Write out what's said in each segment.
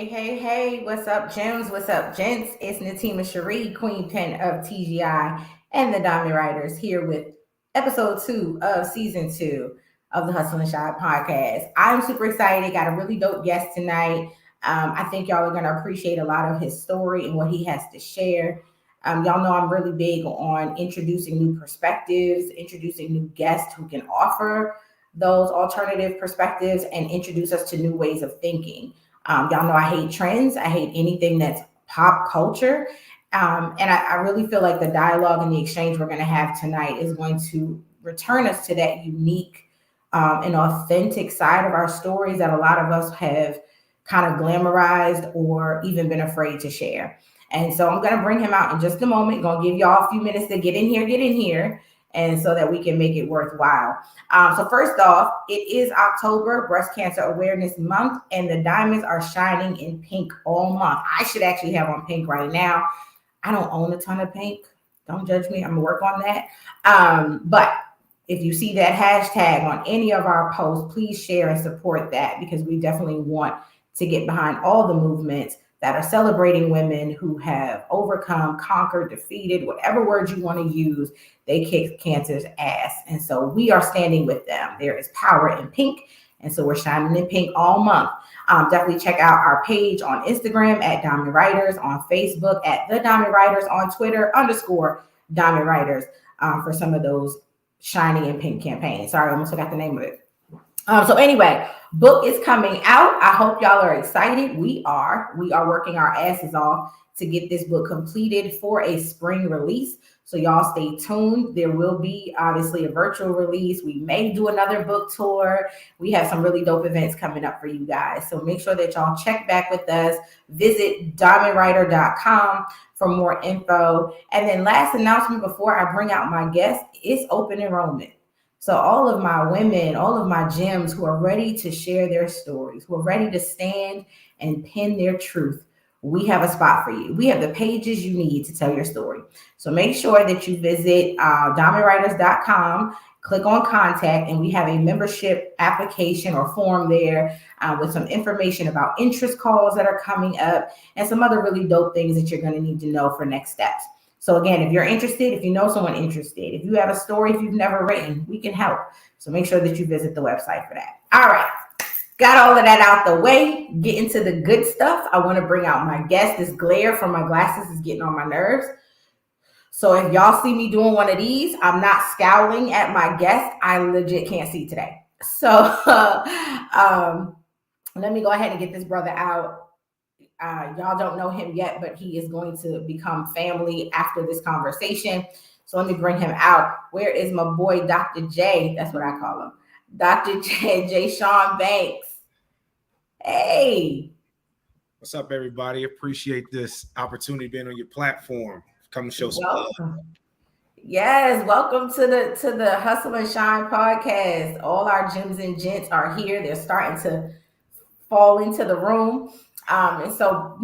Hey, what's up, gems? What's up, gents? It's Natima Cherie, Queen Pen of TGI and the Diamond Writers, here with episode 2 of season 2 of the Hustle and Shine podcast. I'm super excited. Got a really dope guest tonight. I think y'all are going to appreciate a lot of his story and what he has to share. Y'all know I'm really big on introducing new perspectives, introducing new guests who can offer those alternative perspectives and introduce us to new ways of thinking. Y'all know I hate trends. I hate anything that's pop culture. And I really feel like the dialogue and the exchange we're going to have tonight is going to return us to that unique and authentic side of our stories that a lot of us have kind of glamorized or even been afraid to share. And so I'm going to bring him out in just a moment. Going to give y'all a few minutes to get in here, and so that we can make it worthwhile. So first off, it is October, Breast Cancer Awareness Month, and the diamonds are shining in pink all month. I should actually have on pink right now. I don't own a ton of pink. Don't judge me. I'm going to work on that. But if you see that hashtag on any of our posts, please share and support that, because we definitely want to get behind all the movements that are celebrating women who have overcome, conquered, defeated, whatever word you want to use. They kick cancer's ass. And so we are standing with them. There is power in pink. And so we're shining in pink all month. Definitely check out our page on Instagram at Diamond Writers, on Facebook at The Diamond Writers, on Twitter _Diamond Writers for some of those shining in pink campaigns. Sorry, I almost forgot the name of it. So anyway, book is coming out. I hope y'all are excited. We are working our asses off to get this book completed for a spring release. So y'all stay tuned. There will be obviously a virtual release. We may do another book tour. We have some really dope events coming up for you guys. So make sure that y'all check back with us. Visit diamondwriter.com for more info. And then last announcement before I bring out my guest, it's open enrollment. So all of my women, all of my gems who are ready to share their stories, who are ready to stand and pen their truth, we have a spot for you. We have the pages you need to tell your story. So make sure that you visit diamondwriters.com, click on contact, and we have a membership application or form there with some information about interest calls that are coming up and some other really dope things that you're going to need to know for next steps. So again, if you're interested, if you know someone interested, if you have a story, if you've never written, we can help. So make sure that you visit the website for that. All right. Got all of that out the way. Get into the good stuff. I want to bring out my guest. This glare from my glasses is getting on my nerves. So if y'all see me doing one of these, I'm not scowling at my guest. I legit can't see today. So let me go ahead and get this brother out. Y'all don't know him yet, but he is going to become family after this conversation. So let me bring him out. Where is my boy, Dr. J? That's what I call him. Dr. J, Jashon Banks. Hey. What's up, everybody? Appreciate this opportunity being on your platform. Come show some love. Yes, welcome to the Hustle and Shine podcast. All our gems and gents are here. They're starting to fall into the room. And so,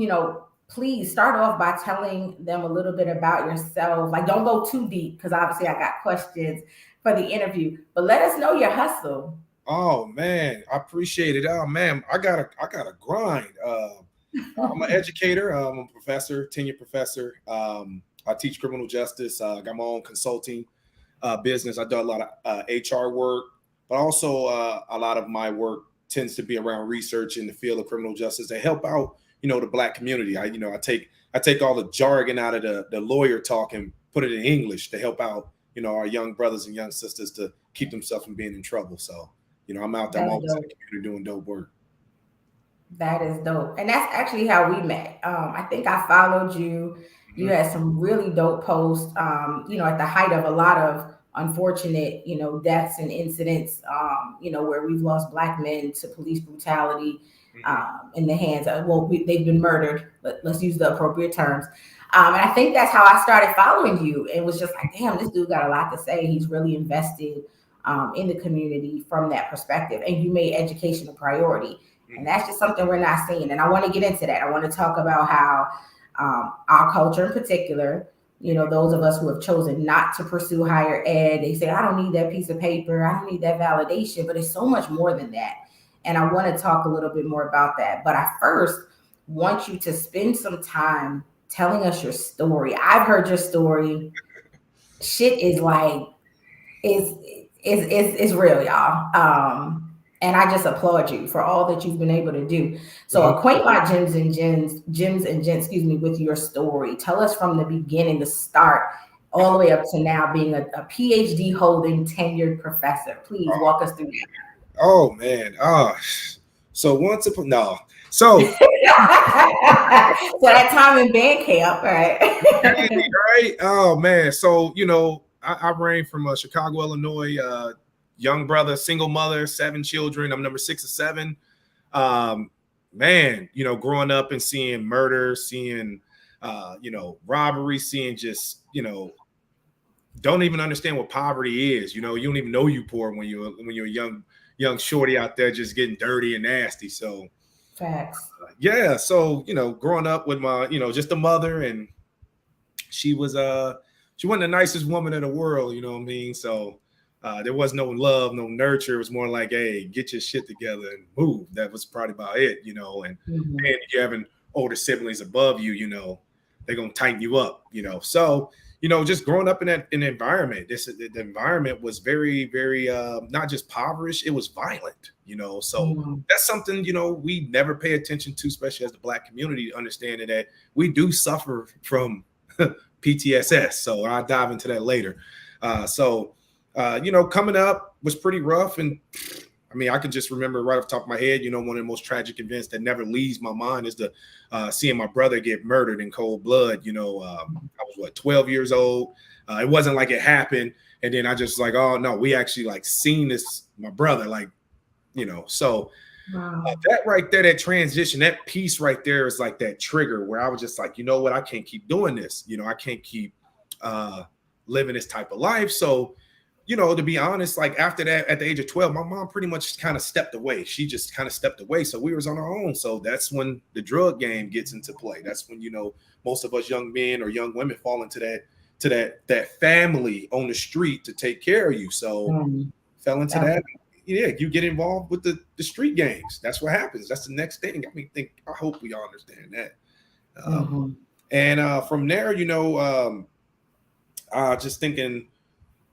please start off by telling them a little bit about yourself. Like, don't go too deep, because obviously I got questions for the interview, but let us know your hustle. Oh man, I appreciate it. Oh man, I gotta grind. I'm an educator. I'm a professor, tenured professor. I teach criminal justice. I got my own consulting business. I do a lot of HR work, but also a lot of my work tends to be around research in the field of criminal justice to help out, the Black community. I take all the jargon out of the lawyer talk and put it in English to help out, our young brothers and young sisters to keep themselves from being in trouble. So, I'm out there, I'm always in the community doing dope work. That is dope. And that's actually how we met. I think I followed you. Mm-hmm. You had some really dope posts, at the height of a lot of unfortunate, deaths and incidents, where we've lost Black men to police brutality in the hands of, they've been murdered. Let's use the appropriate terms. And I think that's how I started following you, and was just like, damn, this dude got a lot to say. He's really invested in the community from that perspective. And you made education a priority. And that's just something we're not seeing. And I want to get into that. I want to talk about how our culture in particular, those of us who have chosen not to pursue higher ed, they say, I don't need that piece of paper. I don't need that validation. But it's so much more than that. And I want to talk a little bit more about that. But I first want you to spend some time telling us your story. I've heard your story. Shit is like is real, y'all. And I just applaud you for all that you've been able to do. So acquaint my gyms and gents, excuse me, with your story. Tell us from the beginning, the start, all the way up to now being a PhD holding tenured professor. Please walk us through that. Oh man. So once upon no. So So that time in band camp, right? right. Oh man. So I range from Chicago, Illinois. Young brother, single mother, 7 children. I'm number 6 of 7. Man, growing up and seeing murder, seeing robbery, seeing just don't even understand what poverty is. You don't even know you poor when you're a young shorty out there just getting dirty and nasty. So Facts. yeah. So growing up with my just a mother, and she wasn't the nicest woman in the world. You know what I mean? So there was no love, no nurture. It was more like, hey, get your shit together and move. That was probably about it. And if you're having older siblings above you, they're gonna tighten you up. So just growing up in an environment, the environment was very, very not just impoverished, it was violent. So that's something we never pay attention to, especially as the Black community, understanding that we do suffer from PTSS. So I'll dive into that later. Coming up was pretty rough. And I mean, I can just remember right off the top of my head, one of the most tragic events that never leaves my mind is seeing my brother get murdered in cold blood. I was 12 years old. It wasn't like it happened. And then I just like, oh no, we actually like seen this, my brother, like, so that right there, that transition, that piece right there is like that trigger where I was just like, you know what, I can't keep doing this. I can't keep living this type of life. So, to be honest, like after that, at the age of 12, my mom pretty much kind of stepped away. She just kind of stepped away. So we was on our own. So that's when the drug game gets into play. That's when, most of us young men or young women fall into that family on the street to take care of you. So fell into that. Yeah, you get involved with the street gangs. That's what happens. That's the next thing. I hope we all understand that. And from there, just thinking,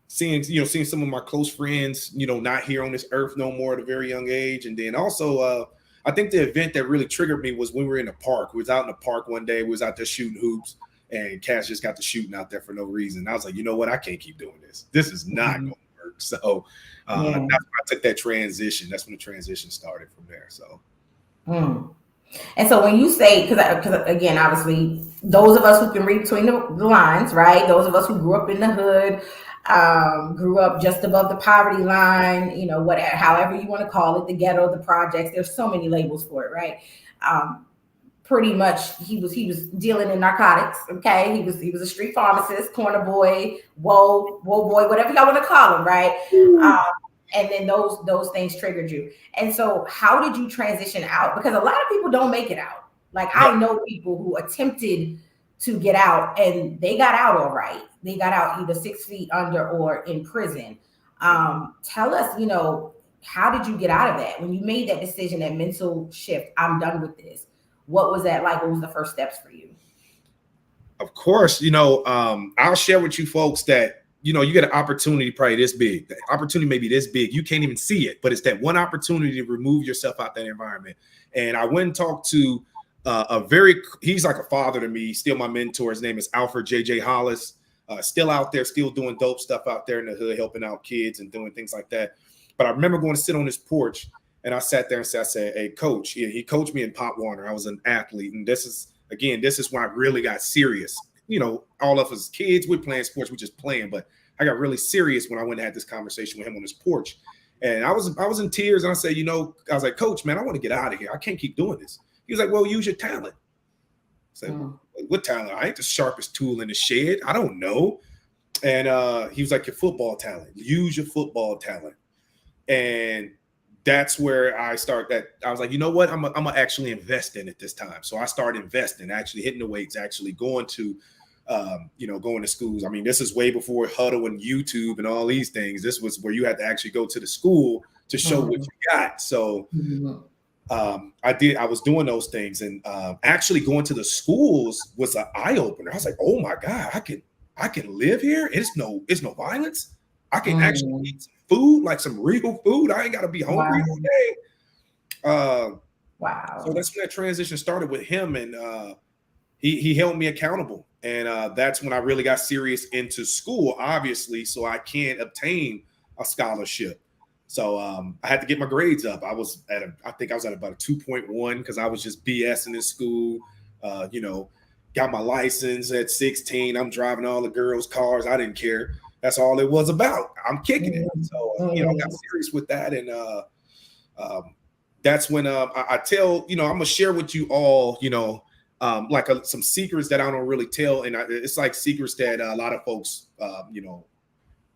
seeing some of my close friends, not here on this earth no more at a very young age. And then also, I think the event that really triggered me was when we were in the park. We was out in the park one day. We was out there shooting hoops, and Cass just got to shooting out there for no reason. I was like, you know what? I can't keep doing this. This is not going to work. So that's when I took that transition. That's when the transition started from there. So. And so when you say, because again, obviously, those of us who can read between the lines, right? Those of us who grew up in the hood, grew up just above the poverty line, whatever, however you want to call it, the ghetto, the projects. There's so many labels for it, right? Pretty much, he was dealing in narcotics. Okay, he was a street pharmacist, corner boy, whoa boy, whatever y'all want to call him, right? And then those things triggered you. And so how did you transition out? Because a lot of people don't make it out. Like I know people who attempted to get out and they got out all right. They got out either 6 feet under or in prison. Tell us, how did you get out of that? When you made that decision, that mental shift, I'm done with this. What was that like? What was the first steps for you? Of course, I'll share with you folks that you get an opportunity probably this big. The opportunity may be this big. You can't even see it, but it's that one opportunity to remove yourself out that environment. And I went and talked to he's like a father to me, still my mentor. His name is Alfred J.J. Hollis, still out there, still doing dope stuff out there in the hood, helping out kids and doing things like that. But I remember going to sit on his porch and I sat there and said, hey, coach, he coached me in Pop Warner. I was an athlete. And this is when I really got serious. All of us kids, we're playing sports, we're just playing. But I got really serious when I went and had this conversation with him on his porch. And I was in tears. And I said, I was like, coach, man, I want to get out of here. I can't keep doing this. He was like, well, use your talent. I said, what talent? I ain't the sharpest tool in the shed. I don't know. And he was like, your football talent. Use your football talent. And that's where I start that. I was like, you know what? I'm gonna actually invest in it this time. So I started investing, actually hitting the weights, actually going to, going to schools. I mean, this is way before Huddle and YouTube and all these things. This was where you had to actually go to the school to show what you got. So I was doing those things, and actually going to the schools was an eye opener. I was like, oh my God, I can live here. It's no violence. I can actually Mm. eat some food, like some real food. I ain't gotta be hungry Wow. all day. Uh, so Wow. that's when that transition started with him, and he held me accountable, and that's when I really got serious into school, obviously, so I can obtain a scholarship. So I had to get my grades up. I think I was at about a 2.1 because I was just BSing in school. You know, got my license at 16. I'm driving all the girls' cars. I didn't care. That's all it was about. I'm kicking it. Mm. So you know, I got Mm. serious with that, and um, that's when I tell, you know, I'm gonna share with you all, you know, like some secrets that I don't really tell, and it's like secrets that a lot of folks, you know,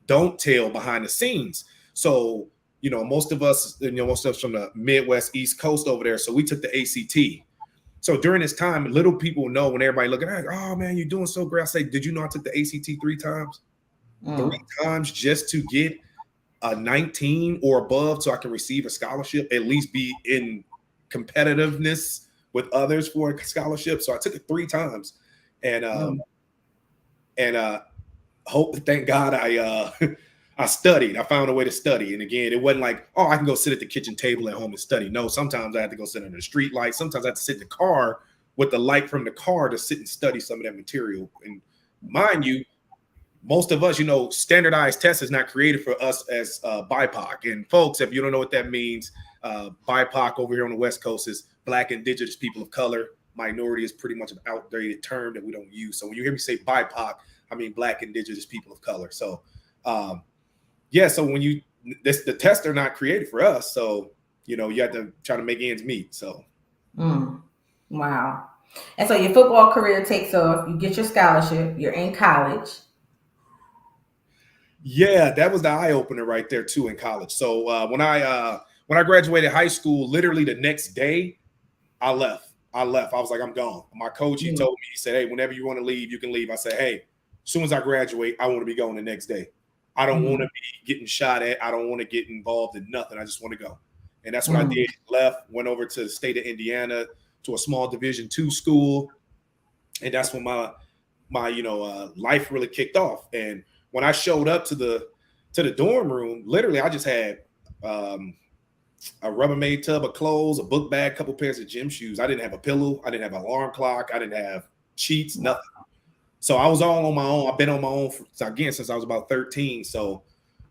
don't tell behind the scenes. So, you know, most of us from the Midwest, East Coast over there. So we took the ACT. So during this time, little people know when everybody looking at, oh man, you're doing so great. I say, did you know I took the ACT 3 times? Three Mm. times just to get a 19 or above so I can receive a scholarship, at least be in competitiveness with others for a scholarship. So I took it 3 times, and Mm. thank God I studied. I found a way to study. And again, it wasn't like, oh, I can go sit at the kitchen table at home and study. No, sometimes I had to go sit under the street light. Sometimes I had to sit in the car with the light from the car to sit and study some of that material. And mind you, most of us, you know, standardized test is not created for us as BIPOC. And folks, if you don't know what that means, BIPOC over here on the West Coast is Black, Indigenous, people of color. Minority is pretty much an outdated term that we don't use. So when you hear me say BIPOC, I mean Black, Indigenous, people of color. So um, yeah, so when the tests are not created for us, so you know you have to try to make ends meet. So Mm. Wow. And so your football career takes off. You get your scholarship. You're in college. yeah, that was the eye opener right there too in college. So when I graduated high school, literally the next day, I left. I was like, I'm gone. My coach, he Mm. told me, he said, hey, whenever you want to leave, you can leave. I said, hey, as soon as I graduate, I want to be going the next day. I don't want Mm. to be getting shot at. I don't want to get involved in nothing. I just want to go. And that's what I Mm. did. Left, went over to the state of Indiana to a small Division II school. And that's when my life really kicked off. And when I showed up to the dorm room, literally I just had um, a Rubbermaid tub of clothes, a book bag, a couple pairs of gym shoes. I didn't have a pillow. I didn't have an alarm clock. I didn't have sheets, Wow. nothing. So I was all on my own. I've been on my own since I was about 13. So,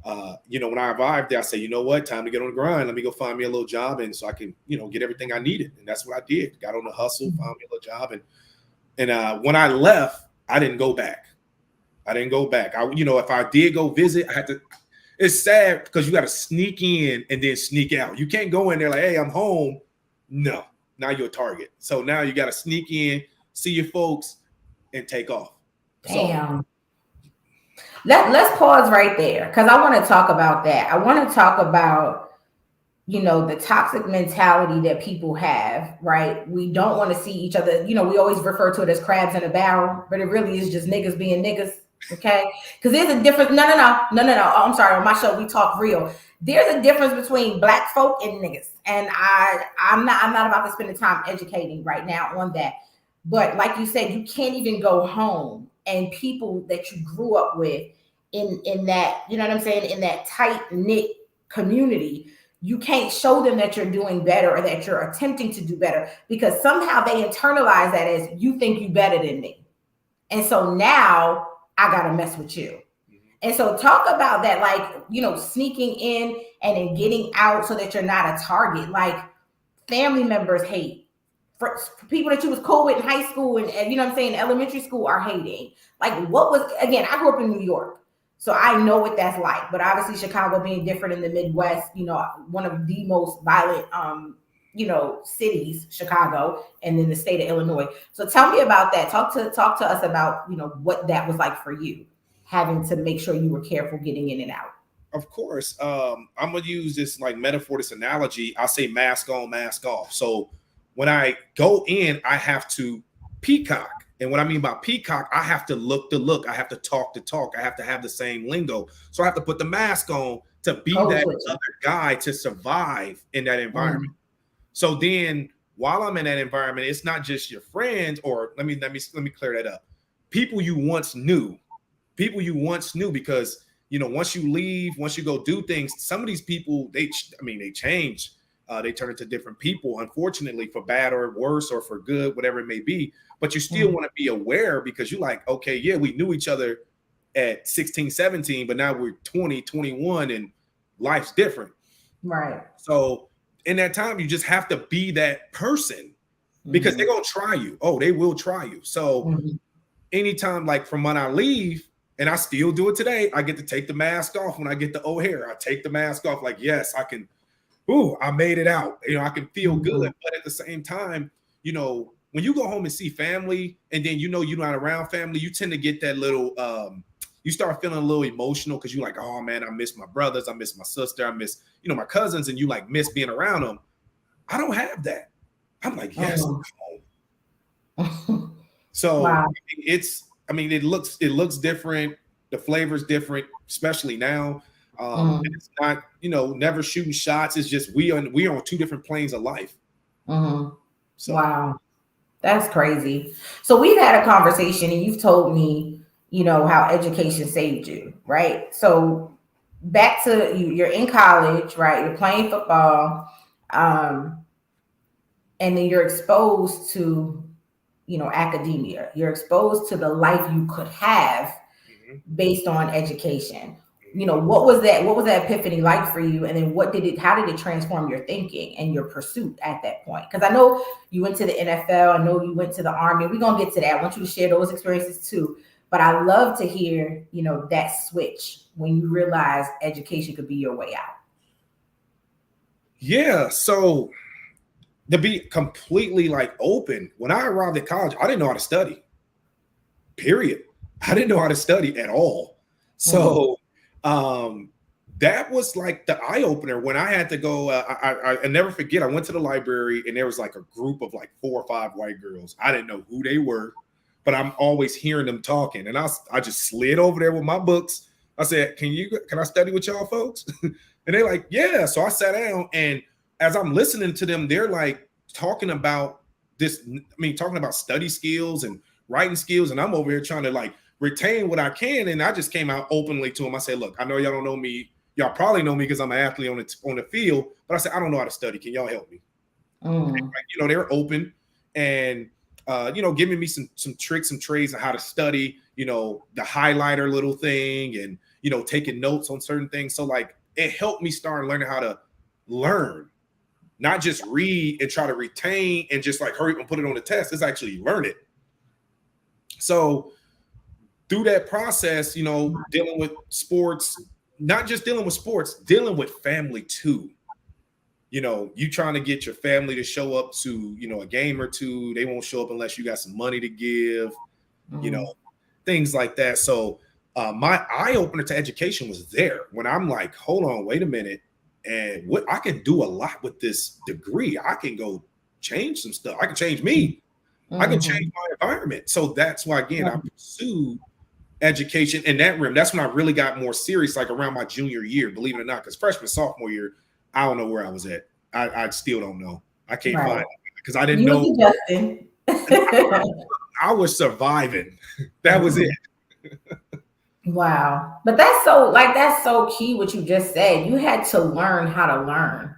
when I arrived there, I said, you know what, time to get on the grind. Let me go find me a little job, and so I can, get everything I needed. And that's what I did. Got on the hustle, found me a little job, and when I left, I didn't go back. I didn't go back. If I did go visit, I had to. It's sad because you got to sneak in and then sneak out. You can't go in there like, hey, I'm home. No, now you're a target. So now you got to sneak in, see your folks, and take off. So Damn. Let's pause right there because I want to talk about that. I want to talk about, the toxic mentality that people have, right? We don't want to see each other. We always refer to it as crabs in a barrel, but it really is just niggas being niggas. Okay. Because there's a difference. No. Oh, I'm sorry. On my show, we talk real. There's a difference between black folk and niggas. And I'm not about to spend the time educating right now on that. But like you said, you can't even go home and people that you grew up with in that, you know what I'm saying, in that tight knit community, you can't show them that you're doing better or that you're attempting to do better because somehow they internalize that as you think you better than me. And so now I got to mess with you. And so talk about that, like, sneaking in and then getting out so that you're not a target. Like family members hate. For people that you was cool with in high school and you know what I'm saying, elementary school are hating. Like what was, again, I grew up in New York. So I know what that's like. But obviously Chicago being different in the Midwest, one of the most violent cities, Chicago, and then the state of Illinois. So tell me about that. Talk to us about, what that was like for you, having to make sure you were careful getting in and out. of course, I'm gonna use this like metaphor, this analogy. I say mask on, mask off. So when I go in, I have to peacock. And what I mean by peacock, I have to look the look. I have to talk the talk. I have to have the same lingo. So I have to put the mask on to be Code that switching. other guy to survive in that Mm. environment. So then while I'm in that environment, it's not just your friends, or let me clear that up. People you once knew, because once you leave, once you go do things, some of these people, they change. They turn into different people, unfortunately, for bad or worse, or for good, whatever it may be. But you still want to be aware, because you're like, okay, yeah, we knew each other at 16, 17, but now we're 20, 21, and life's different. Right. So in that time, you just have to be that person, because they're going to try you. Oh, they will try you. So anytime, like from when I leave, and I still do it today, I get to take the mask off when I get the O'Hare. I take the mask off, like, yes, I can. Ooh, I made it out. I can feel good. But at the same time, when you go home and see family, and then you're not around family, you tend to get that little you start feeling a little emotional, because you're like, oh man, I miss my brothers, I miss my sister, I miss my cousins, and you like miss being around them. I don't have that. I'm like, yes, I'm home. So wow. it looks different. The flavor's different, especially now. It's not, never shooting shots. It's just we are on two different planes of life. So. Wow, that's crazy. So we've had a conversation, and you've told me, how education saved you, right? So back to you're in college, right? You're playing football, and then you're exposed to, academia. You're exposed to the life you could have based on education. What was that epiphany like for you? And then how did it transform your thinking and your pursuit at that point? Because I know you went to the NFL. I know you went to the Army. We're going to get to that. I want you to share those experiences too. But I love to hear, that switch when you realized education could be your way out. Yeah. So to be completely like open, when I arrived at college, I didn't know how to study. Period. I didn't know how to study at all. So that was like the eye opener when I had to go. I never forget. I went to the library, and there was like a group of like 4 or 5 white girls. I didn't know who they were, but I'm always hearing them talking. And I just slid over there with my books. I said, can I study with y'all folks? And they're like, yeah. So I sat down, and as I'm listening to them, they're like talking about talking about study skills and writing skills. And I'm over here trying to like retain what I can. And I just came out openly to them. I said, look, I know y'all don't know me. Y'all probably know me because I'm an athlete on the field. But I said, I don't know how to study. Can y'all help me? They were open and, giving me some tricks, some trades on how to study, the highlighter little thing and, taking notes on certain things. So like it helped me start learning how to learn, not just read and try to retain and just like hurry up and put it on the test. It's actually learn it. So through that process, dealing with sports, not just dealing with sports, dealing with family too. You trying to get your family to show up to, a game or two. They won't show up unless you got some money to give, things like that. So my eye opener to education was there when I'm like, hold on, wait a minute. And what I can do a lot with this degree. I can go change some stuff. I can change me. I can change my environment. So that's why, again, I pursued education in that realm. That's when I really got more serious, like around my junior year, believe it or not, because freshman, sophomore year, I don't know where I was at. I still don't know. I can't find it because I didn't know. I was surviving. That was it. Wow. But that's so key what you just said. You had to learn how to learn.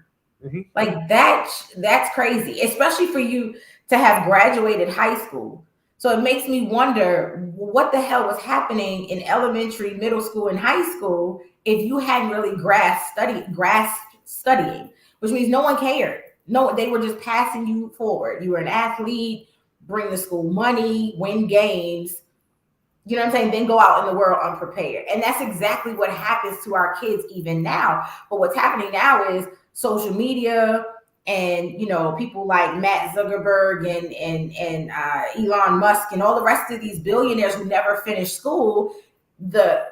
Like that's crazy, especially for you to have graduated high school. So it makes me wonder what the hell was happening in elementary, middle school, and high school if you hadn't really grasped studying, which means no one cared. No, they were just passing you forward. You were an athlete, bring the school money, win games. You know what I'm saying? Then go out in the world unprepared. And that's exactly what happens to our kids even now. But what's happening now is social media and, people like Matt Zuckerberg and Elon Musk and all the rest of these billionaires who never finished school, the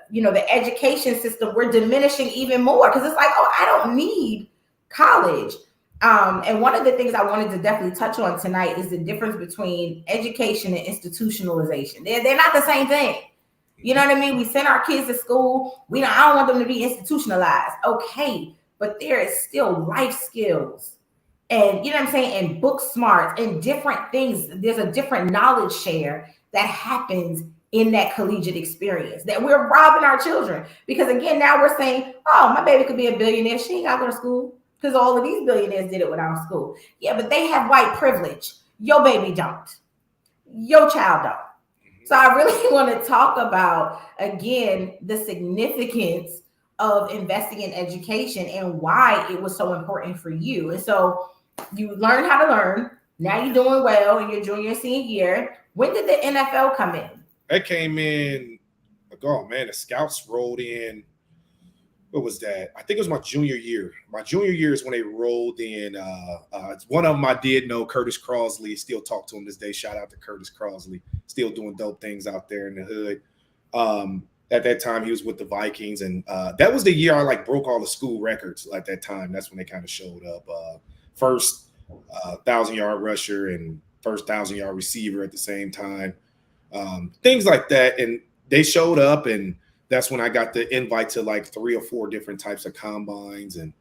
education system, we're diminishing even more because it's like, oh, I don't need college. And one of the things I wanted to definitely touch on tonight is the difference between education and institutionalization. They're not the same thing. You know what I mean? We send our kids to school. I don't want them to be institutionalized. Okay, but there is still life skills and you know what I'm saying, and book smarts and different things. There's a different knowledge share that happens in that collegiate experience that we're robbing our children. Because again, now we're saying, oh, my baby could be a billionaire. She ain't got to go to school because all of these billionaires did it without school. Yeah, but they have white privilege. Your baby don't. Your child don't. So I really want to talk about again the significance of investing in education and why it was so important for you. And so you learned how to learn. Now you're doing well in your junior senior year. When did the NFL come in? That came in. Oh man, the scouts rolled in. What was that? I think it was my junior year. My junior year is when they rolled in. One of them I did know, Curtis Crossley. Still talk to him this day. Shout out to Curtis Crossley. Still doing dope things out there in the hood. At that time, he was with the Vikings, and that was the year I like broke all the school records. At that time, that's when they kind of showed up. First 1,000-yard rusher and first 1,000-yard receiver at the same time. Things like that, and they showed up, and that's when I got the invite to like 3 or 4 different types of combines, and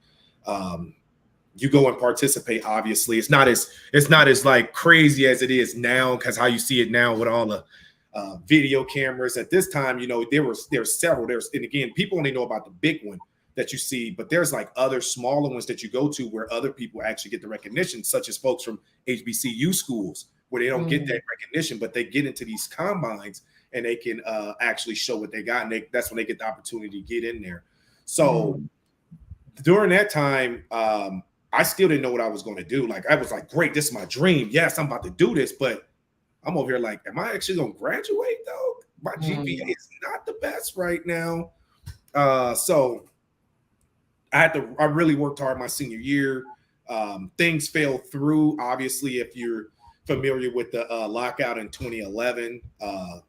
you go and participate. Obviously, it's not as like crazy as it is now, because how you see it now with all the video cameras. At this time, you know, there's several. And again, people only know about the big one that you see, but there's like other smaller ones that you go to where other people actually get the recognition, such as folks from HBCU schools where they don't get that recognition, but they get into these combines and they can actually show what they got, and that's when they get the opportunity to get in there. So during that time, I still didn't know what I was going to do. Like, I was like, great, this is my dream. Yes, I'm about to do this, but I'm over here like, am I actually going to graduate though? My GPA is not the best right now. So I really worked hard my senior year. Things fell through. Obviously, if you're familiar with the lockout in 2011,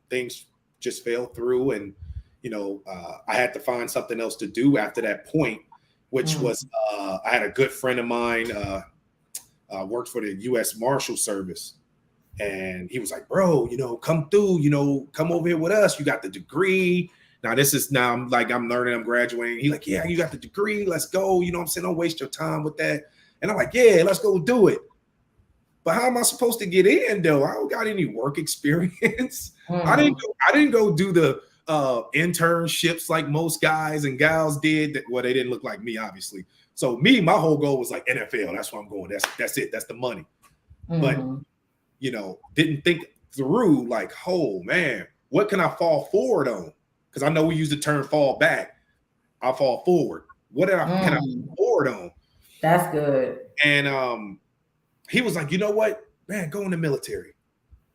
things just fell through, and you know, I had to find something else to do after that point, which was I had a good friend of mine worked for the U.S. Marshal Service, and he was like, bro, you know, come through, you know, come over here with us. You got the degree. Now I'm learning, I'm graduating. He's like, yeah, you got the degree. Let's go. You know what I'm saying? Don't waste your time with that. And I'm like, yeah, let's go do it. But how am I supposed to get in though? I don't got any work experience. I didn't go do the internships like most guys and gals did. Well, they didn't look like me, obviously. So my whole goal was like NFL. That's where I'm going. That's it. That's the money. But you know, didn't think through like, oh man, what can I fall forward on? Because I know we use the term fall back. I'll fall forward. What can I fall forward on? That's good. And he was like, you know what, man, go in the military.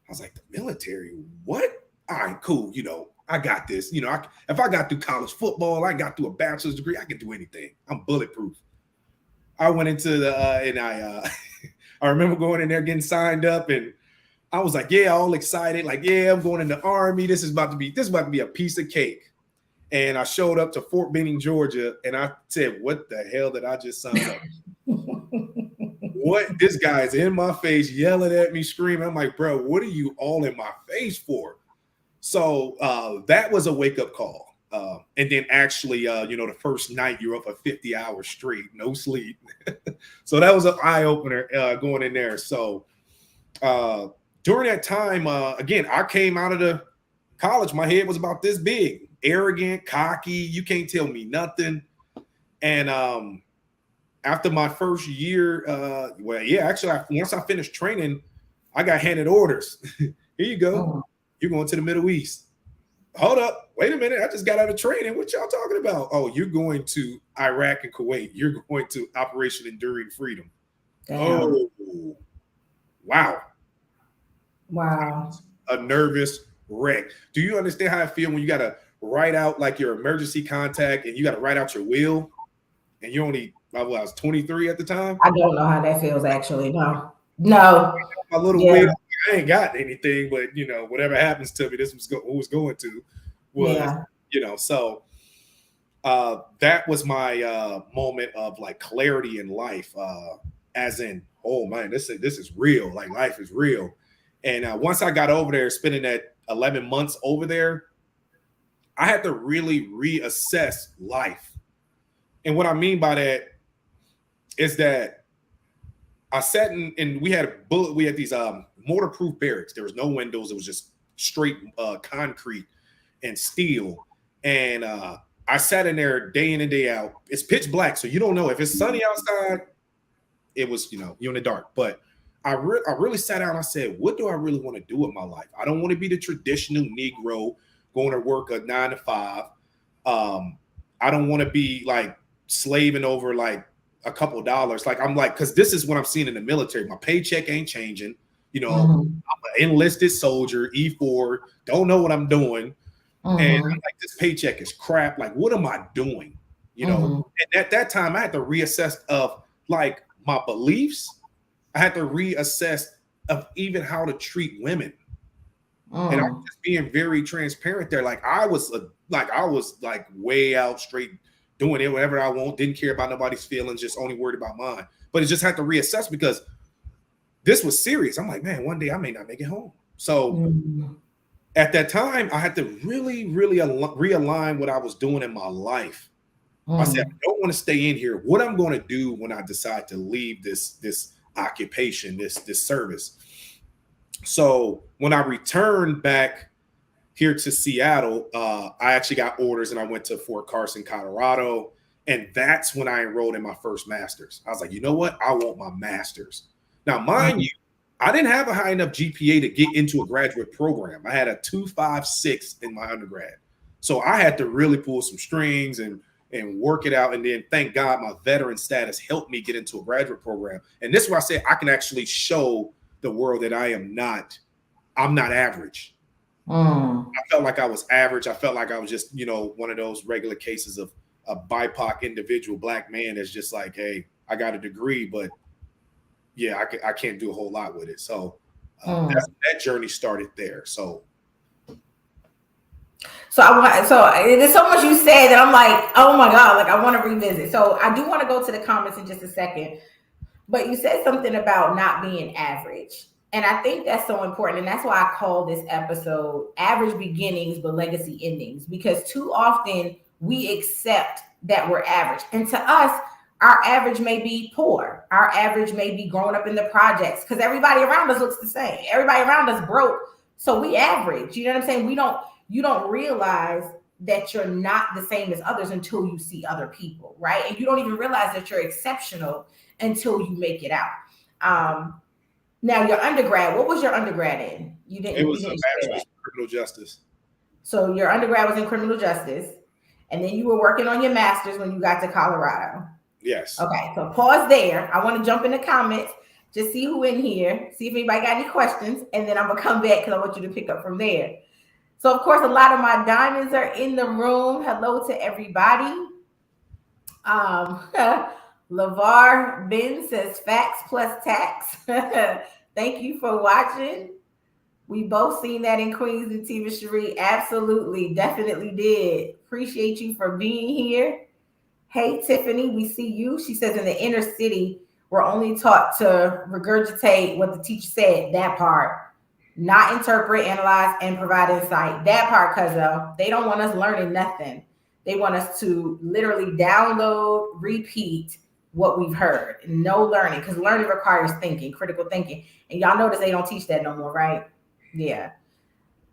I was like, the military? What? All right, cool. You know, I got this. You know, if I got through college football, I got through a bachelor's degree, I can do anything. I'm bulletproof. I went into the and I remember going in there getting signed up, and I was like, yeah, all excited, like, yeah, I'm going in the Army. This is about to be a piece of cake. And I showed up to Fort Benning, Georgia, and I said, what the hell did I just sign up? What? This guy is in my face, yelling at me, screaming. I'm like, bro, what are you all in my face for? So that was a wake-up call. And then actually, you know, the first night you're up for 50 hours straight, no sleep. So that was an eye-opener going in there. So during that time, again, I came out of the college. My head was about this big, arrogant, cocky. You can't tell me nothing. And after my first year, once I finished training, I got handed orders. Here you go. You're going to the Middle East. Hold up. Wait a minute. I just got out of training. What y'all talking about? Oh, you're going to Iraq and Kuwait. You're going to Operation Enduring Freedom. Damn. Oh, wow. Wow. A nervous wreck. Do you understand how I feel when you got to write out like your emergency contact and you got to write out your will, and you only, I was 23 at the time? I don't know how that feels, actually. No. My little will, I ain't got anything, but you know, whatever happens to me, this was who was going to was, you know, so that was my moment of like clarity in life, as in, oh man, this is real. Like, life is real. And once I got over there, spending that 11 months over there, I had to really reassess life. And what I mean by that is that I sat in, and we had these mortar-proof barracks. There was no windows. It was just straight concrete and steel. And I sat in there day in and day out. It's pitch black, so you don't know if it's sunny outside. It was, you're in the dark. But I really sat down and I said, what do I really want to do with my life? I don't want to be the traditional Negro going to work a 9 to 5. I don't want to be like slaving over like a couple of dollars. Like I'm like, because this is what I'm seeing in the military. My paycheck ain't changing. I'm an enlisted soldier, E4, don't know what I'm doing. And I'm like, this paycheck is crap. Like, what am I doing? And at that time I had to reassess of like my beliefs. I had to reassess of even how to treat women. And I'm just being very transparent there. Like I was like way out straight doing it, whatever I want, didn't care about nobody's feelings, just only worried about mine. But it just had to reassess because this was serious. I'm like, man, one day I may not make it home. So at that time, I had to really, really realign what I was doing in my life. I said, I don't want to stay in here. What I'm going to do when I decide to leave this occupation, this service. So when I returned back here to Seattle, I actually got orders and I went to Fort Carson, Colorado. And that's when I enrolled in my first master's. I was like, you know what? I want my master's. Now, mind you, I didn't have a high enough GPA to get into a graduate program. I had a 2.56 in my undergrad. So I had to really pull some strings and work it out. And then thank God my veteran status helped me get into a graduate program. And this is where I say I can actually show the world that I'm not average. I felt like I was average. I felt like I was just, one of those regular cases of a BIPOC individual black man that's just like, hey, I got a degree, but yeah, I can't do a whole lot with it. So that journey started there. So there's so much you said that I'm like, oh my God, like I want to revisit. So I do want to go to the comments in just a second, but you said something about not being average. And I think that's so important. And that's why I call this episode Average Beginnings, but Legacy Endings, because too often we accept that we're average. And to us, our average may be poor. Our average may be growing up in the projects because everybody around us looks the same. Everybody around us broke. So we average. You know what I'm saying? You don't realize that you're not the same as others until you see other people, right? And you don't even realize that you're exceptional until you make it out. Now, your undergrad, what was your undergrad in? It was a bachelor's in criminal justice. So your undergrad was in criminal justice, and then you were working on your master's when you got to Colorado. Yes. Okay, so pause there. I want to jump in the comments, just see who in here, see if anybody got any questions, and then I'm going to come back because I want you to pick up from there. So, of course, a lot of my diamonds are in the room. Hello to everybody. LeVar Ben says facts plus tax. Thank you for watching. We both seen that in Queens and Tiva Cherie. Absolutely, definitely did. Appreciate you for being here. Hey, Tiffany, we see you. She says in the inner city, we're only taught to regurgitate what the teacher said, that part. Not interpret, analyze, and provide insight. That part, cuz they don't want us learning nothing. They want us to literally download, repeat what we've heard. No learning, because learning requires thinking, critical thinking. And y'all notice they don't teach that no more, right? Yeah.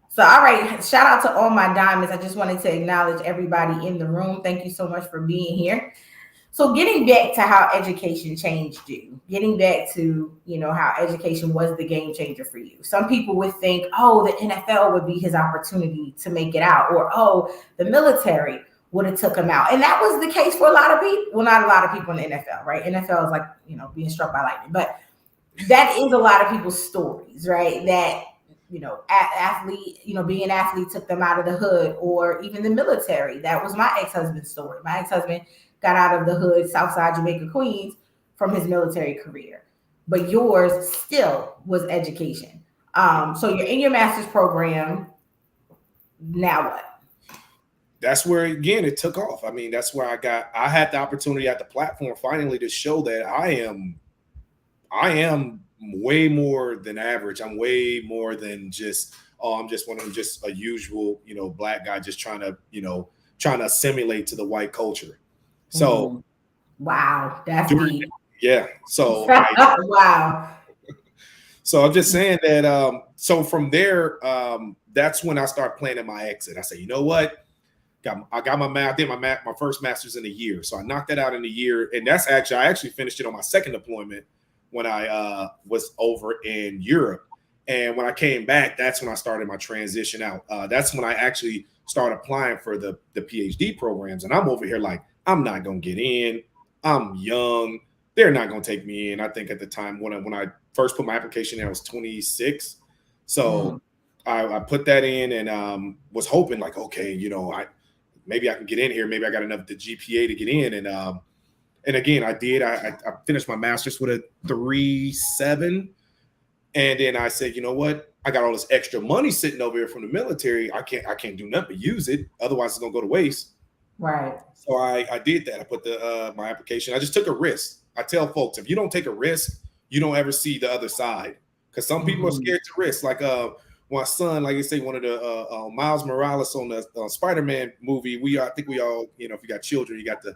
So, all right. Shout out to all my diamonds. I just wanted to acknowledge everybody in the room. Thank you so much for being here. So getting back to how education changed you, getting back to, how education was the game changer for you. Some people would think, oh, the NFL would be his opportunity to make it out, or, oh, the military would have took him out. And that was the case for a lot of people. Well, not a lot of people in the NFL, right? NFL is like, being struck by lightning. But that is a lot of people's stories, right? That, athlete, being an athlete took them out of the hood, or even the military. That was my ex-husband's story. My ex-husband got out of the hood, Southside Jamaica, Queens, from his military career. But yours still was education. So you're in your master's program. Now what? That's where, again, it took off. I mean, that's where I had the opportunity at the platform finally to show that I am way more than average. I'm way more than just, I'm just one of them, just a usual, black guy just trying to assimilate to the white culture. So wow, that's deep. Yeah. Wow. So I'm just saying that. So from there, that's when I start planning my exit. I say, you know what? I got my math. I did my first master's in a year, so I knocked that out in a year, and I actually finished it on my second deployment when I was over in Europe. And when I came back, that's when I started my transition out. That's when I actually started applying for the PhD programs, and I'm over here like I'm not gonna get in. I'm young. They're not gonna take me in. I think at the time when I first put my application in, I was 26. So I put that in and was hoping like, okay, maybe I can get in here. Maybe I got enough the GPA to get in. And again, I did. I finished my master's with a 3.7. And then I said, you know what? I got all this extra money sitting over here from the military. I can't do nothing but use it. Otherwise, it's gonna go to waste. Right. So I did that. I put my application. I just took a risk. I tell folks, if you don't take a risk, you don't ever see the other side. Because some people are scared to risk. Like my son, like you say, one of the Miles Morales on the Spider-Man movie. I think we all, if you got children, you got the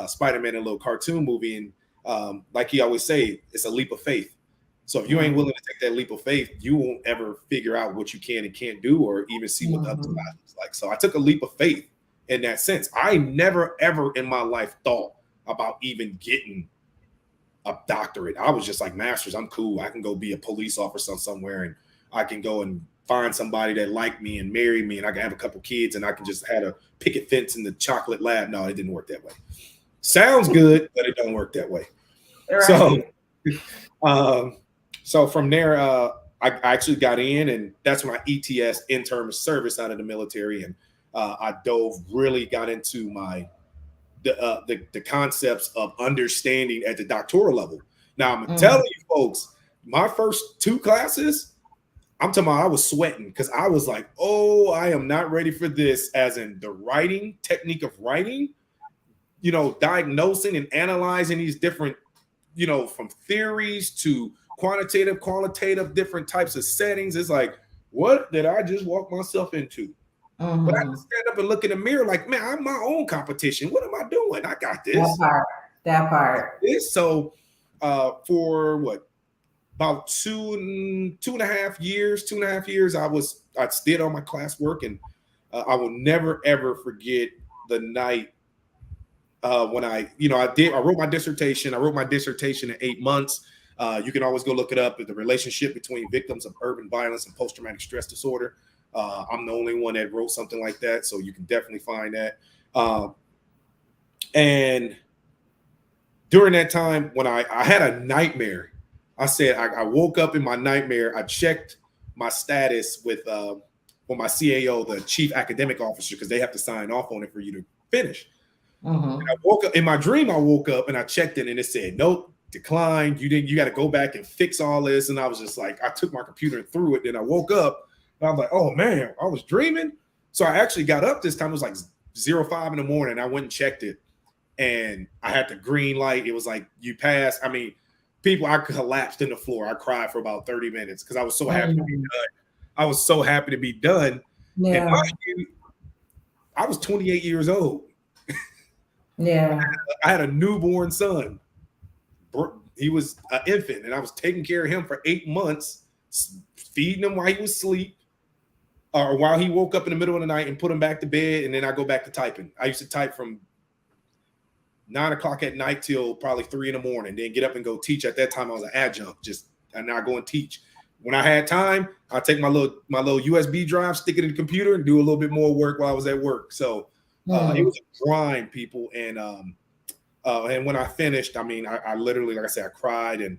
Spider-Man, a little cartoon movie, and like he always say, it's a leap of faith. So if you ain't willing to take that leap of faith, you won't ever figure out what you can and can't do, or even see what the other side is like. So I took a leap of faith in that sense. I never ever in my life thought about even getting a doctorate. I was just like, master's, I'm cool. I can go be a police officer somewhere, and I can go and find somebody that like me and marry me, and I can have a couple kids, and I can just have a picket fence in the chocolate lab. No, it didn't work that way. Sounds good, but it don't work that way. Right. So from there, I actually got in, and that's when I ETS, interim service, out of the military, and I really got into the concepts of understanding at the doctoral level. Now I'm telling you folks, my first 2 classes, I'm talking about I was sweating because I was like, oh, I am not ready for this, as in the writing, technique of writing, diagnosing and analyzing these different, from theories to quantitative, qualitative, different types of settings. It's like, what did I just walk myself into? But I just stand up and look in the mirror like, man, I'm my own competition. What am I doing? I got this. That part. So for about 2.5 years, I did all my classwork, and I will never ever forget the night when I wrote my dissertation. I wrote my dissertation in 8 months. You can always go look it up, the relationship between victims of urban violence and post-traumatic stress disorder. I'm the only one that wrote something like that, so you can definitely find that. And during that time, when I had a nightmare, I said I woke up in my nightmare. I checked my status with my CAO, the chief academic officer, because they have to sign off on it for you to finish. I woke up in my dream. I woke up and I checked it, and it said, nope, declined. You got to go back and fix all this. And I was just like, I took my computer and threw it. Then I woke up and I was like, oh man, I was dreaming. So I actually got up this time. It was like 05 in the morning. I went and checked it, and I had the green light. It was like, you passed. I mean, I collapsed in the floor. I cried for about 30 minutes because I was so happy to be done. I was so happy to be done. Yeah. And mind you, I was 28 years old. Yeah. I had a newborn son. He was an infant, and I was taking care of him for 8 months, feeding him while he was asleep, or while he woke up in the middle of the night, and put him back to bed. And then I go back to typing. I used to type from 9 o'clock at night till probably 3 in the morning, then get up and go teach. At that time, I was an adjunct, and I go and teach. When I had time, I take my little USB drive, stick it in the computer, and do a little bit more work while I was at work. So it was a grind, people. And when I finished, I mean, I literally, like I said, I cried. And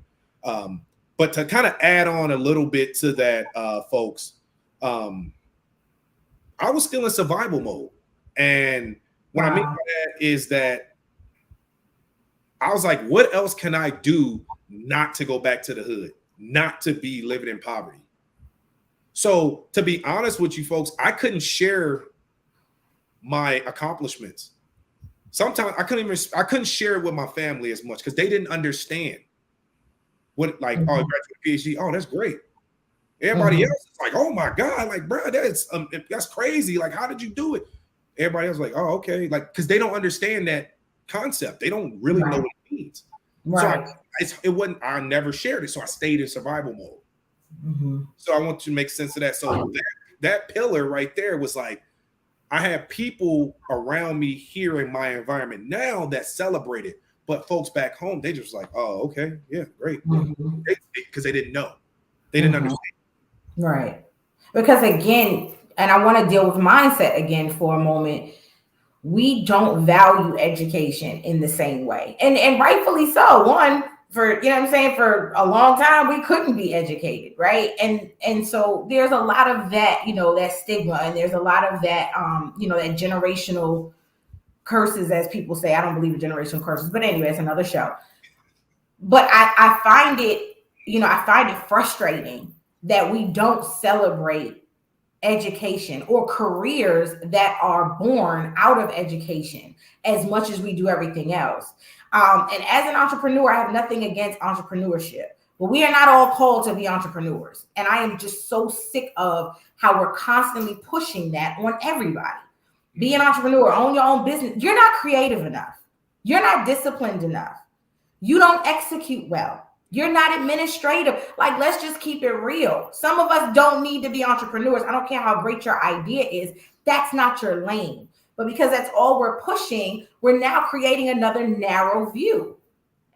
but to kind of add on a little bit to that, folks, I was still in survival mode. And what I mean by that is that I was like, what else can I do not to go back to the hood, not to be living in poverty? So to be honest with you folks, I couldn't share my accomplishments. Sometimes I couldn't share it with my family as much because they didn't understand what, like, oh, graduate PhD, oh, that's great. Everybody else is like, oh my God, like, bro, that's crazy. Like, how did you do it? Everybody else is like, oh, okay, like, because they don't understand that concept. They don't really know what it means. So Right. it wasn't, I never shared it. So I stayed in survival mode. Mm-hmm. So I want to make sense of that. So that pillar right there was like, I have people around me here in my environment now that celebrate it, but folks back home, they just like, oh, okay, yeah, great. Mm-hmm. Because they didn't know. They didn't Mm-hmm. understand. Right. Because again, and I want to deal with mindset again for a moment. We don't value education in the same way. And rightfully so. One, for you know what I'm saying, for a long time we couldn't be educated, right? And so there's a lot of that, that stigma, and there's a lot of that that generational curses, as people say. I don't believe in generational curses, but anyway, it's another show. But I find it, I find it frustrating that we don't celebrate education or careers that are born out of education as much as we do everything else. And as an entrepreneur, I have nothing against entrepreneurship, but we are not all called to be entrepreneurs. And I am just so sick of how we're constantly pushing that on everybody. Be an entrepreneur, own your own business. You're not creative enough. You're not disciplined enough. You don't execute well. You're not administrative. Like, let's just keep it real. Some of us don't need to be entrepreneurs. I don't care how great your idea is. That's not your lane. But because that's all we're pushing, we're now creating another narrow view.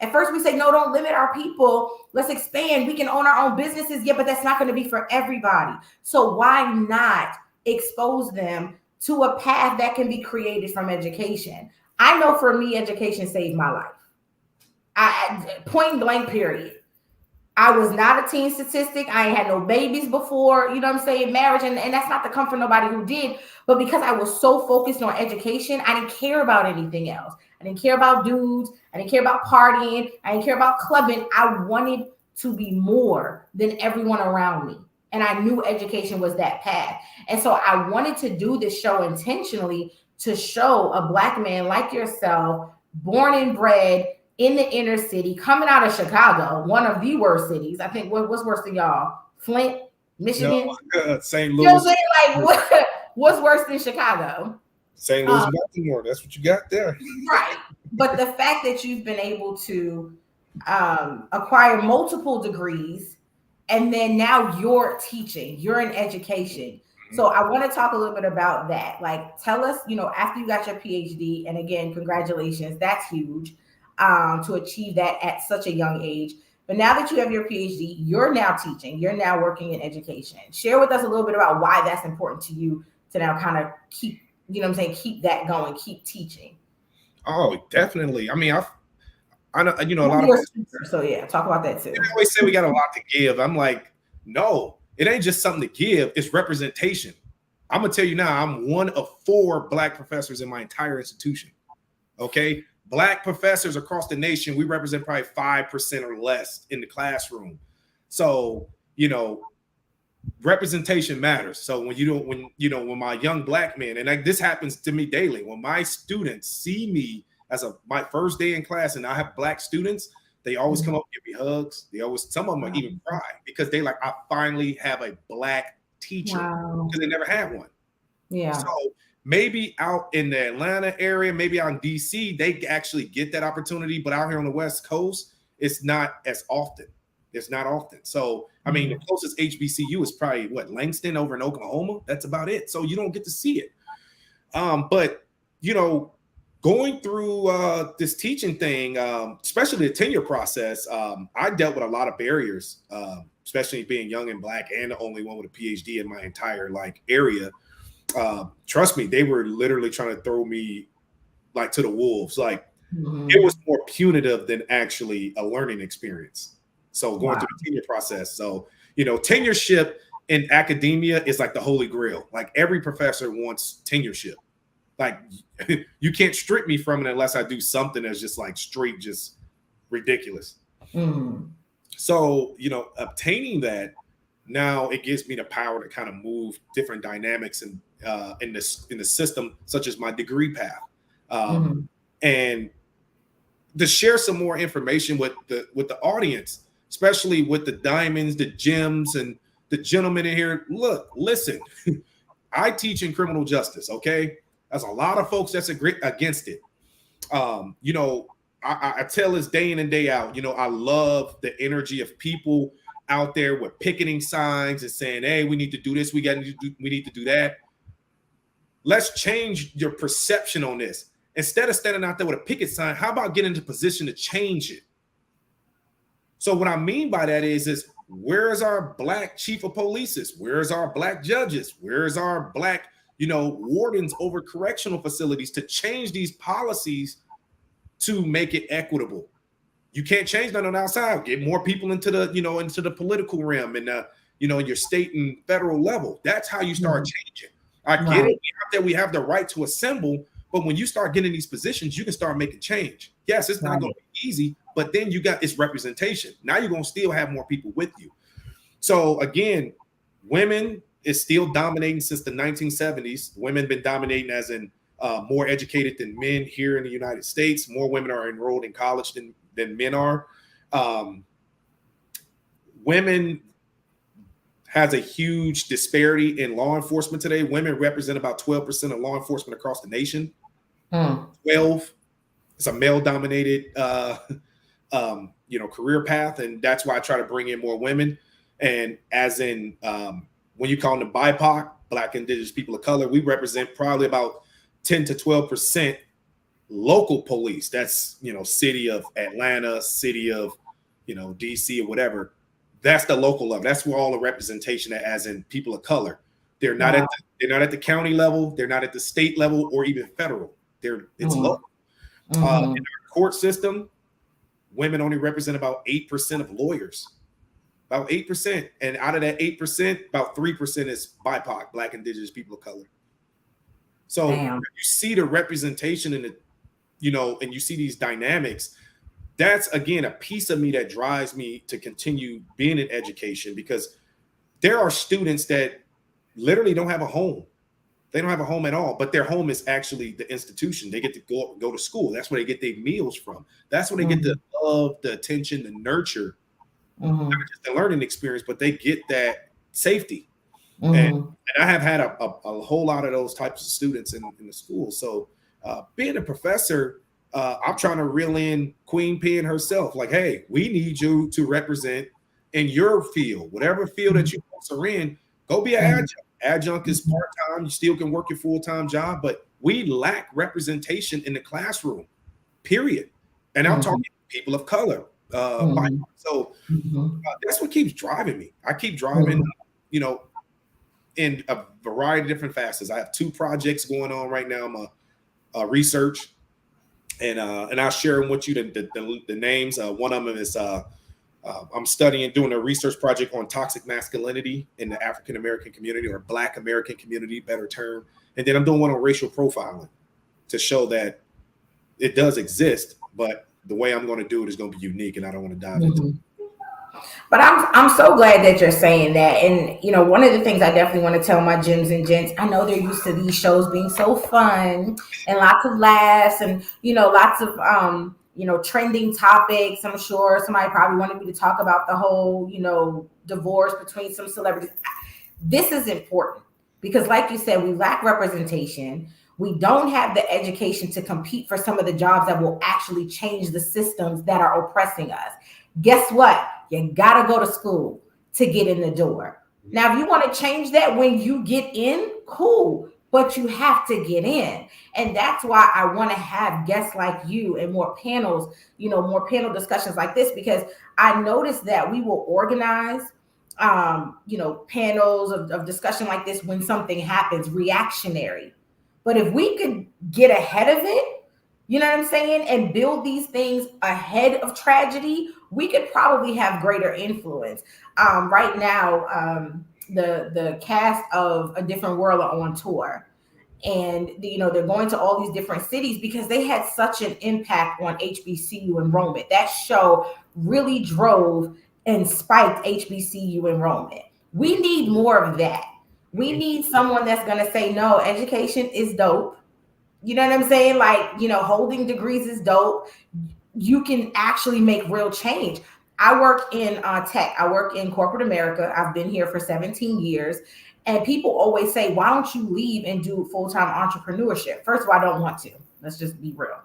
At first, we say, no, don't limit our people. Let's expand. We can own our own businesses. Yeah, but that's not going to be for everybody. So why not expose them to a path that can be created from education? I know for me, education saved my life. I point blank, period. I was not a teen statistic. I ain't had no babies before, you know what I'm saying, marriage. And that's not to come from nobody who did. But because I was so focused on education, I didn't care about anything else. I didn't care about dudes. I didn't care about partying. I didn't care about clubbing. I wanted to be more than everyone around me. And I knew education was that path. And so I wanted to do this show intentionally to show a Black man like yourself, born and bred in the inner city, coming out of Chicago, one of the worst cities. I think what's worse than y'all? Flint, Michigan? No, St. You know what Louis. I'm saying? Like, what's worse than Chicago? St. Louis, Baltimore. That's what you got there. Right. But the fact that you've been able to acquire multiple degrees, and then now you're teaching, you're in education. So I want to talk a little bit about that. Like, tell us, after you got your PhD, and again, congratulations, that's huge. To achieve that at such a young age. But now that you have your PhD, you're now teaching, you're now working in education. Share with us a little bit about why that's important to you to now kind of keep, keep that going, keep teaching. Oh, definitely. I mean, I know, a lot of speaker, so yeah, talk about that too. They always say we got a lot to give. I'm like, no, it ain't just something to give, it's representation. I'm gonna tell you now, I'm one of 4 Black professors in my entire institution. Okay. Black professors across the nation, we represent probably 5% or less in the classroom. So, representation matters. So when my young Black men, and this happens to me daily, when my students see me as my first day in class and I have Black students, they always come up and give me hugs. Some of them are even cry because they like, I finally have a Black teacher because they never had one. Yeah. So maybe out in the Atlanta area, maybe out in DC, they actually get that opportunity. But out here on the West Coast, it's not as often. It's not often. So, I mean, the closest HBCU is probably Langston over in Oklahoma. That's about it. So you don't get to see it. But, going through this teaching thing, especially the tenure process, I dealt with a lot of barriers, especially being young and Black and the only one with a PhD in my entire area. Trust me, they were literally trying to throw me to the wolves. It was more punitive than actually a learning experience. So going through the tenure process. So, tenureship in academia is like the holy grail. Like every professor wants tenureship. Like you can't strip me from it unless I do something that's just straight, just ridiculous. So, obtaining that, now it gives me the power to kind of move different dynamics in the system, such as my degree path, and to share some more information with the audience, especially with the diamonds, the gems, and the gentlemen in here. Look, listen, I teach in criminal justice. Okay, there's a lot of folks that's against it. I tell this day in and day out, I love the energy of people out there with picketing signs and saying, hey, we need to do this, we need to do that. Let's change your perception on this. Instead of standing out there with a picket sign, how about getting into position to change it? So what I mean by that is where is our Black chief of police? Where is our Black judges? Where is our Black, wardens over correctional facilities to change these policies to make it equitable? You can't change that on the outside. Get more people into the political realm and your state and federal level. That's how you start changing. I get it. Out there, we have the right to assemble, but when you start getting these positions, you can start making change. Yes, it's not going to be easy, but then you got its representation. Now you're going to still have more people with you. So again, women is still dominating since the 1970s. Women been dominating as in more educated than men here in the United States. More women are enrolled in college than men are. Women has a huge disparity in law enforcement today. Women represent about 12% of law enforcement across the nation. 12. It's a male-dominated, career path, and that's why I try to bring in more women. And as in, when you call them the BIPOC, Black, Indigenous people of color, we represent probably about 10 to 12% local police. That's city of Atlanta, city of DC or whatever. That's the local level. That's where all the representation, as in people of color. They're not at the county level. They're not at the state level or even federal. It's local. In our court system, women only represent about 8% of lawyers. About 8%, and out of that 8%, about 3% is BIPOC, Black, Indigenous people of color. So you see the representation in the, and you see these dynamics. That's, again, a piece of me that drives me to continue being in education, because there are students that literally don't have a home. They don't have a home at all, but their home is actually the institution. They get to go to school. That's where they get their meals from. That's where they get the love, the attention, the nurture, not just the learning experience, but they get that safety. And I have had a whole lot of those types of students in the school. So being a professor, I'm trying to reel in Queen Pen herself. Like, hey, we need you to represent in your field, whatever field that you are in. Go be an adjunct. Adjunct is part-time. You still can work your full-time job, but we lack representation in the classroom, period. And I'm talking people of color. So that's what keeps driving me. I keep driving, in a variety of different facets. I have 2 projects going on right now. I'm a research, and I'll share with you the names. One of them is I'm doing a research project on toxic masculinity in the African American community, or Black American community, better term. And then I'm doing one on racial profiling to show that it does exist, but the way I'm going to do it is going to be unique, and I don't want to dive into it. But I'm so glad that you're saying that. And, one of the things I definitely want to tell my gems and gents, I know they're used to these shows being so fun and lots of laughs and, lots of, trending topics. I'm sure somebody probably wanted me to talk about the whole, divorce between some celebrities. This is important because, like you said, we lack representation. We don't have the education to compete for some of the jobs that will actually change the systems that are oppressing us. Guess what? You got to go to school to get in the door. Now, if you want to change that when you get in, cool, but you have to get in. And that's why I want to have guests like you and more panels, more panel discussions like this, because I noticed that we will organize, panels of discussion like this when something happens reactionary. But if we could get ahead of it, you know what I'm saying, and build these things ahead of tragedy, we could probably have greater influence. Right now, the cast of A Different World are on tour, and they're going to all these different cities because they had such an impact on HBCU enrollment. That show really drove and spiked HBCU enrollment. We need more of that. We need someone that's going to say, no, education is dope. You know what I'm saying? Like, holding degrees is dope. You can actually make real change. I work in tech. I work in corporate America. I've been here for 17 years. And people always say, why don't you leave and do full-time entrepreneurship? First of all, I don't want to. Let's just be real.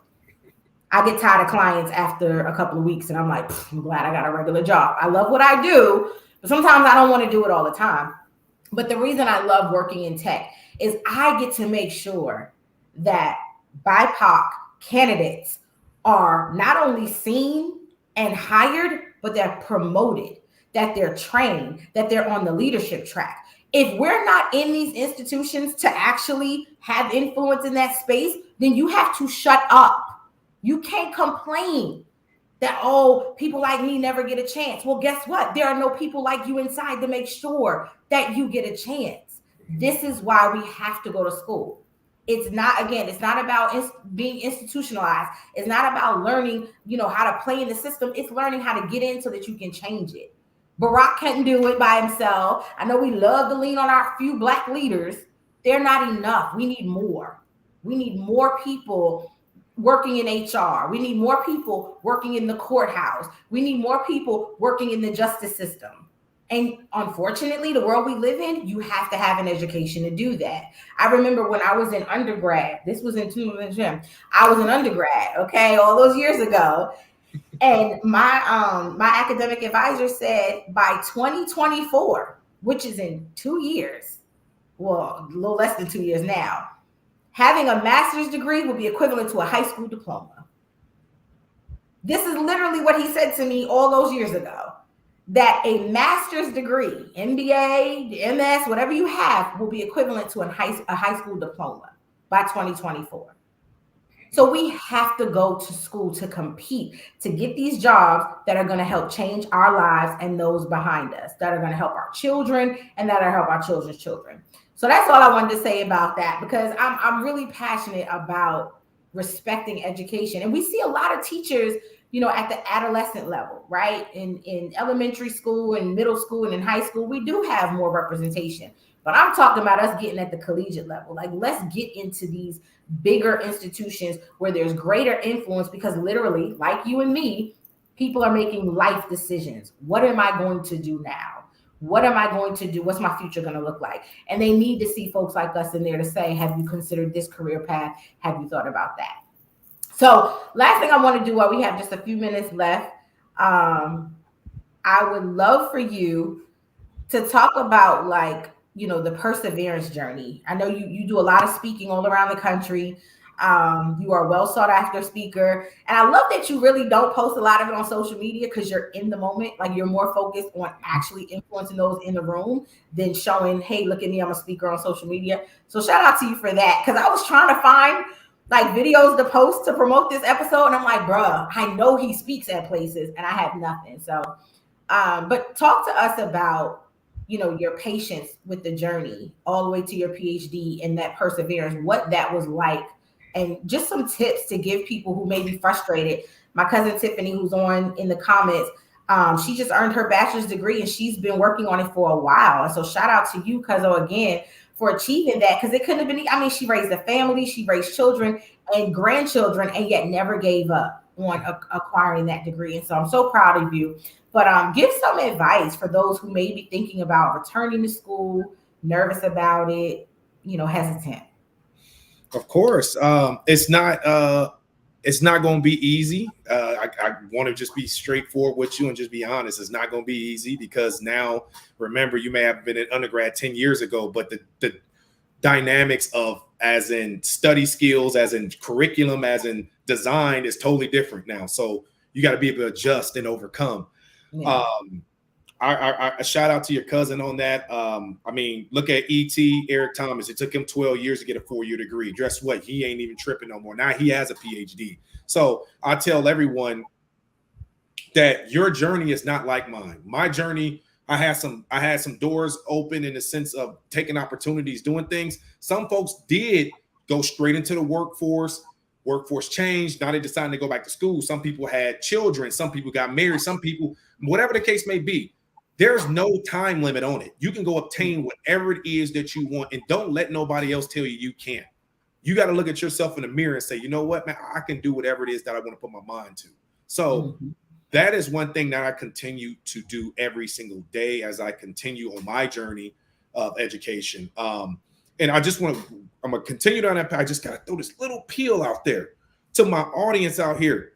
I get tired of clients after a couple of weeks and I'm like, I'm glad I got a regular job. I love what I do, but sometimes I don't want to do it all the time. But the reason I love working in tech is I get to make sure that BIPOC candidates are not only seen and hired, but they're promoted, that they're trained, that they're on the leadership track. If we're not in these institutions to actually have influence in that space, then you have to shut up. You can't complain that, oh, people like me never get a chance. Well, guess what? There are no people like you inside to make sure that you get a chance. This is why we have to go to school. It's not, again, it's not about being institutionalized. It's not about learning, how to play in the system. It's learning how to get in so that you can change it. Barack couldn't do it by himself. I know we love to lean on our few Black leaders. They're not enough. We need more. We need more people working in HR. We need more people working in the courthouse. We need more people working in the justice system. And unfortunately, the world we live in, you have to have an education to do that. I remember when I was in undergrad, this was in 2000, I was an undergrad, okay, all those years ago. And my academic advisor said by 2024, which is in 2 years, well, a little less than 2 years now, having a master's degree will be equivalent to a high school diploma. This is literally what he said to me all those years ago, that a master's degree, MBA, MS, whatever you have, will be equivalent to a high school diploma by 2024. So we have to go to school to compete, to get these jobs that are going to help change our lives and those behind us, that are going to help our children and that are help our children's children. So that's all I wanted to say about that, because I'm really passionate about respecting education. And we see a lot of teachers, at the adolescent level, right? In elementary school and middle school and in high school, we do have more representation. But I'm talking about us getting at the collegiate level. Like, let's get into these bigger institutions where there's greater influence, because literally, like you and me, people are making life decisions. What am I going to do now? What am I going to do? What's my future going to look like? And they need to see folks like us in there to say, have you considered this career path? Have you thought about that? So last thing I want to do while we have just a few minutes left, I would love for you to talk about, like, the perseverance journey. I know you do a lot of speaking all around the country. You are a well sought after speaker, and I love that you really don't post a lot of it on social media, because you're in the moment. Like, you're more focused on actually influencing those in the room than showing, hey, look at me, I'm a speaker on social media. So shout out to you for that, because I was trying to find like videos to post to promote this episode, and I'm like, bruh, I know he speaks at places and I have nothing. So but talk to us about, your patience with the journey all the way to your PhD and that perseverance, what that was like, and just some tips to give people who may be frustrated. My cousin Tiffany, who's on in the comments, she just earned her bachelor's degree and she's been working on it for a while. And so shout out to you, Cuzzo, again, for achieving that, because it couldn't have been, I mean, she raised a family, she raised children and grandchildren, and yet never gave up on acquiring that degree. And so I'm so proud of you. But give some advice for those who may be thinking about returning to school, nervous about it, hesitant. Of course, it's not going to be easy. I want to just be straightforward with you and just be honest. It's not going to be easy, because now, remember, you may have been an undergrad 10 years ago, but the dynamics of, as in study skills, as in curriculum, as in design, is totally different now. So you got to be able to adjust and overcome. Yeah. I shout out to your cousin on that. I mean, look at E.T. Eric Thomas. It took him 12 years to get a 4-year degree. Guess what? He ain't even tripping no more. Now he has a PhD. So I tell everyone that your journey is not like mine. My journey, I had some doors open in the sense of taking opportunities, doing things. Some folks did go straight into the workforce. Workforce changed. Now they decided to go back to school. Some people had children. Some people got married. Some people, whatever the case may be, there's no time limit on it. You can go obtain whatever it is that you want, and don't let nobody else tell you can't. You got to look at yourself in the mirror and say, you know what, man, I can do whatever it is that I want to put my mind to. So that is one thing that I continue to do every single day as I continue on my journey of education. And I'm going to continue down that path. I just got to throw this little peel out there. to my audience out here,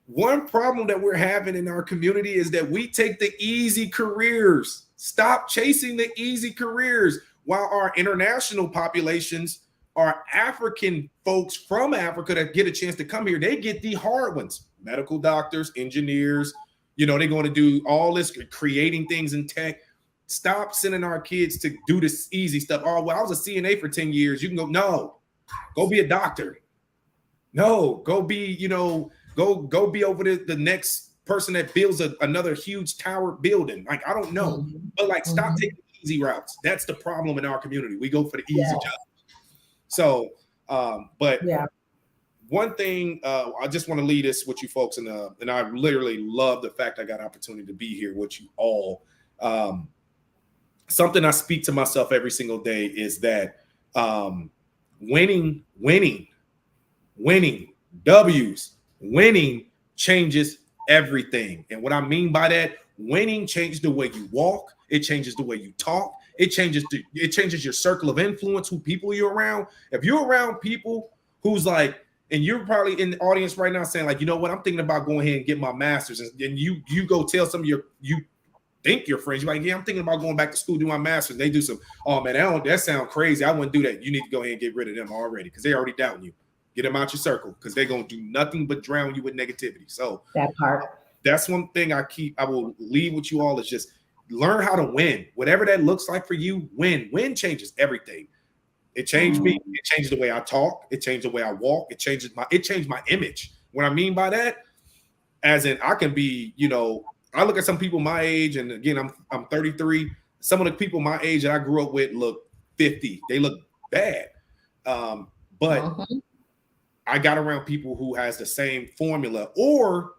one problem that we're having in our community is that we take the easy careers. Stop chasing the easy careers. While our international populations, our African folks from Africa that get a chance to come here, they get the hard ones. Medical doctors, engineers, they're going to do all this creating things in tech. Stop sending our kids to do this easy stuff. Oh, well, I was a CNA for 10 years. You can go, no, go be a doctor. No, go be, go be over the next person that builds another huge tower building. Like, I don't know. But like, stop taking easy routes. That's the problem in our community. We go for the easy job. So, but one thing, I just want to leave this with you folks, and I literally love the fact I got an opportunity to be here with you all. Something I speak to myself every single day is that winning, W's, winning changes everything. And what I mean by that, winning changes the way you walk. It changes the way you talk. It changes your circle of influence, who people you're around. If you're around people who's like, and you're probably in the audience right now saying like, you know what, I'm thinking about going ahead and get my master's, and you go tell some of you think your friends, you're like, yeah, I'm thinking about going back to school, do my master's. They do some, oh man, that sounds crazy. I wouldn't do that. You need to go ahead and get rid of them already, because they already doubting you. Get them out your circle, because they're going to do nothing but drown you with negativity. So that part, that's one thing I will leave with you all, is just learn how to win. Whatever that looks like for you, win. Win changes everything. It changed me. It changed the way I talk. It changed the way I walk. It changed my image. What I mean by that, as in I can be, I look at some people my age, and again, I'm 33. Some of the people my age that I grew up with look 50. They look bad. But I got around people who has the same formula, or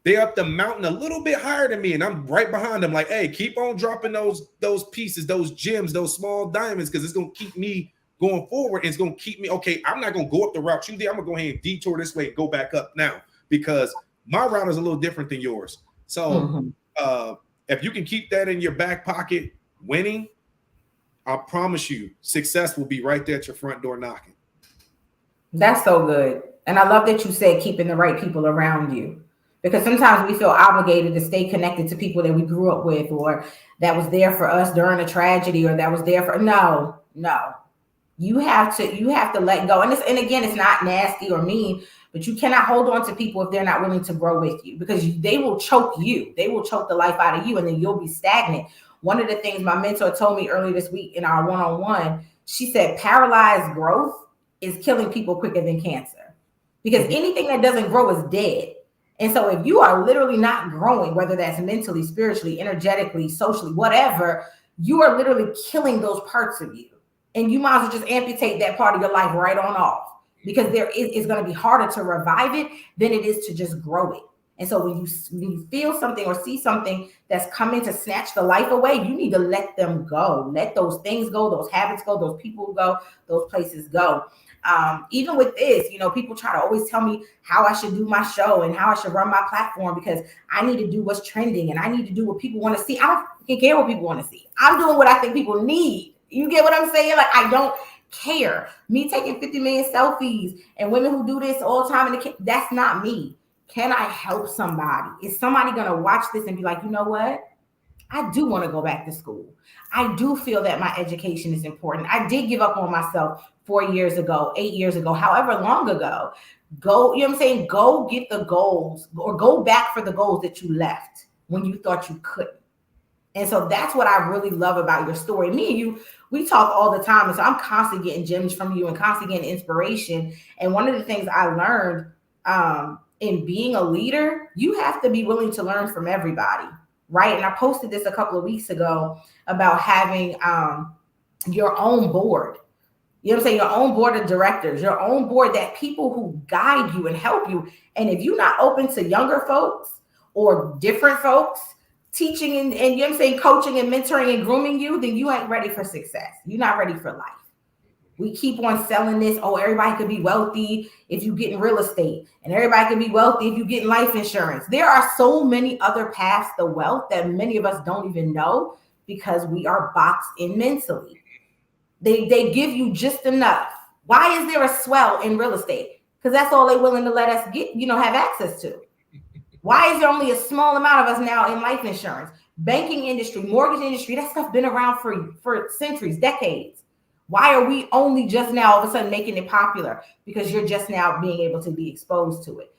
they up the mountain a little bit higher than me, and I'm right behind them. Like, hey, keep on dropping those pieces, those gems, those small diamonds, because it's gonna keep me going forward. And it's gonna keep me okay. I'm not gonna go up the route you did. I'm gonna go ahead and detour this way and go back up now, because my route is a little different than yours. So if you can keep that in your back pocket, winning, I promise you, success will be right there at your front door knocking. That's so good. And I love that you said keeping the right people around you, because sometimes we feel obligated to stay connected to people that we grew up with, or that was there for us during a tragedy, or that was there for, no. You have to let go. And again, it's not nasty or mean, but you cannot hold on to people if they're not willing to grow with you, because they will choke you. They will choke the life out of you, and then you'll be stagnant. One of the things my mentor told me earlier this week in our one-on-one, she said, paralyzed growth is killing people quicker than cancer, because anything that doesn't grow is dead. And so if you are literally not growing, whether that's mentally, spiritually, energetically, socially, whatever, you are literally killing those parts of you. And you might as well just amputate that part of your life right on off, because it's going to be harder to revive it than it is to just grow it. And so when you feel something or see something that's coming to snatch the life away, you need to let them go. Let those things go, those habits go, those people go, those places go. Even with this, people try to always tell me how I should do my show and how I should run my platform, because I need to do what's trending and I need to do what people want to see. I don't care what people want to see. I'm doing what I think people need. You get what I'm saying? Like, I don't care. Me taking 50 million selfies and women who do this all the time, that's not me. Can I help somebody? Is somebody going to watch this and be like, you know what? I do want to go back to school. I do feel that my education is important. I did give up on myself 4 years ago, 8 years ago, however long ago. Go, you know what I'm saying? Go get the goals, or go back for the goals that you left when you thought you couldn't. And so that's what I really love about your story. Me and you, we talk all the time. And so I'm constantly getting gems from you and constantly getting inspiration. And one of the things I learned in being a leader, you have to be willing to learn from everybody, right? And I posted this a couple of weeks ago about having your own board. You know what I'm saying? Your own board of directors, your own board, that people who guide you and help you. And if you're not open to younger folks or different folks teaching and you know what I'm saying, coaching and mentoring and grooming you, then you ain't ready for success. You're not ready for life. We keep on selling this. Oh, everybody could be wealthy if you get in real estate, and everybody can be wealthy if you get in life insurance. There are so many other paths to wealth that many of us don't even know, because we are boxed in mentally. They give you just enough. Why is there a swell in real estate? because that's all they're willing to let us get, have access to. Why is there only a small amount of us now in life insurance? Banking industry, mortgage industry, that stuff been around for centuries, decades. Why are we only just now all of a sudden making it popular? Because you're just now being able to be exposed to it.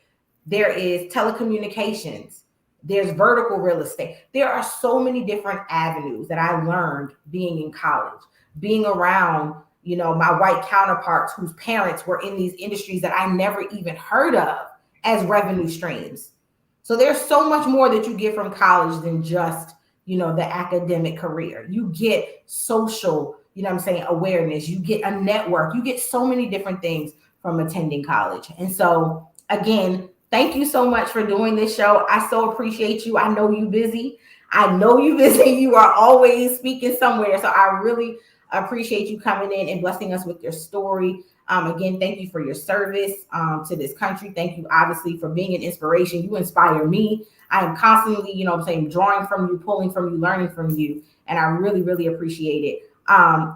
There is telecommunications. There's vertical real estate. There are so many different avenues that I learned being in college, being around, my white counterparts whose parents were in these industries that I never even heard of as revenue streams. So there's so much more that you get from college than just, the academic career. You get social, awareness. You get a network. You get so many different things from attending college. And so, again, thank you so much for doing this show. I so appreciate you. I know you busy. You are always speaking somewhere. So I really appreciate you coming in and blessing us with your story. Again, thank you for your service to this country. Thank you, obviously, for being an inspiration. You inspire me. I am constantly, drawing from you, pulling from you, learning from you. And I really, really appreciate it.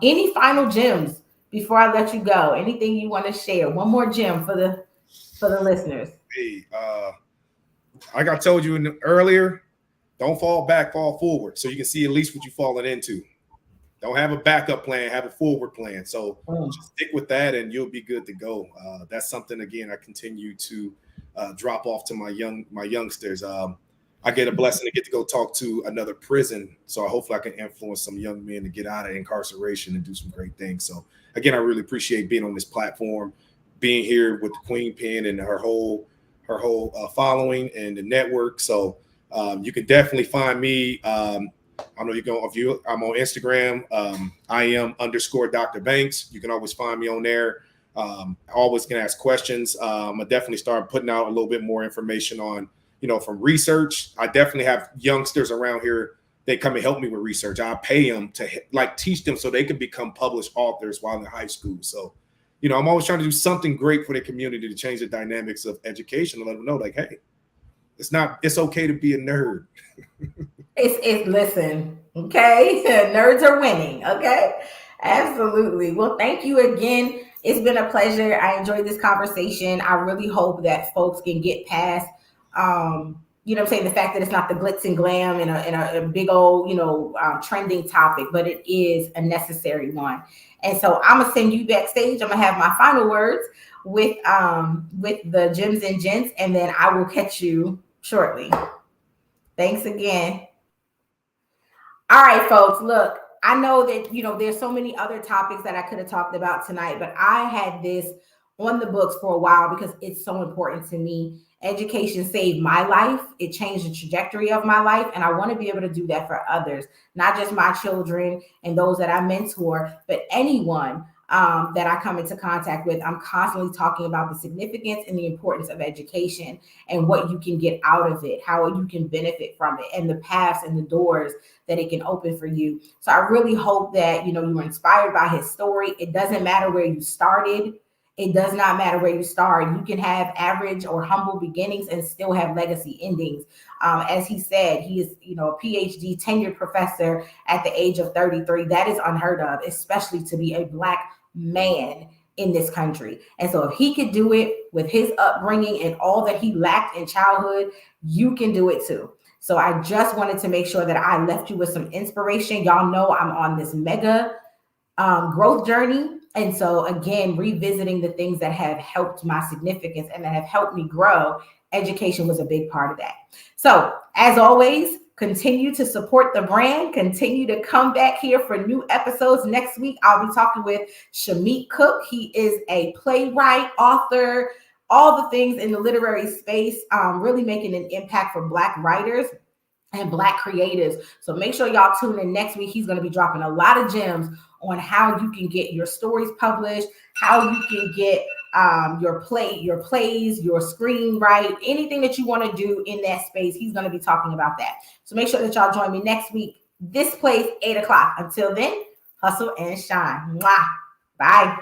Any final gems before I let you go? Anything you want to share? One more gem for the listeners. Hey, like I told you earlier, don't fall back, fall forward, so you can see at least what you're falling into. Don't have a backup plan, have a forward plan. So just stick with that and you'll be good to go. That's something, again, I continue to drop off to my youngsters. I get a blessing to get to go talk to another prison. So hopefully I can influence some young men to get out of incarceration and do some great things. So again, I really appreciate being on this platform, being here with the Queen Pen and her whole following and the network. So you can definitely find me. I know I'm on Instagram. I am _ Banks. You can always find me on there. Always can ask questions. I definitely start putting out a little bit more information on, from research. I definitely have youngsters around here. They come and help me with research. I pay them to teach them so they can become published authors while in high school. So, I'm always trying to do something great for the community to change the dynamics of education and let them know, hey, it's okay to be a nerd. Listen, okay? Nerds are winning, okay? Absolutely. Well, thank you again. It's been a pleasure. I enjoyed this conversation. I really hope that folks can get past, the fact that it's not the glitz and glam and a big old, trending topic, but it is a necessary one. And so I'm going to send you backstage. I'm going to have my final words with the gems and gents, and then I will catch you shortly. Thanks again. All right, folks, look, I know that, there's so many other topics that I could have talked about tonight, but I had this on the books for a while because it's so important to me. Education saved my life. It changed the trajectory of my life. And I want to be able to do that for others, not just my children and those that I mentor, but anyone that I come into contact with. I'm constantly talking about the significance and the importance of education and what you can get out of it, how you can benefit from it, and the paths and the doors that it can open for you. So I really hope that, you were inspired by his story. It doesn't matter where you started. It does not matter where you start. You can have average or humble beginnings and still have legacy endings. As he said, he is, a PhD tenured professor at the age of 33. That is unheard of, especially to be a Black man in this country. And so if he could do it with his upbringing and all that he lacked in childhood, you can do it too. So I just wanted to make sure that I left you with some inspiration. Y'all know I'm on this mega growth journey. And so again, revisiting the things that have helped my significance and that have helped me grow, education was a big part of that. So as always, continue to support the brand, continue to come back here for new episodes. Next week, I'll be talking with Shamik Cook. He is a playwright, author, all the things in the literary space, really making an impact for Black writers and Black creatives. So make sure y'all tune in next week. He's going to be dropping a lot of gems on how you can get your stories published, how you can get your plays, your screenwrite, anything that you want to do in that space. He's going to be talking about that. So make sure that y'all join me next week. This place, 8 o'clock. Until then, hustle and shine. Mwah. Bye.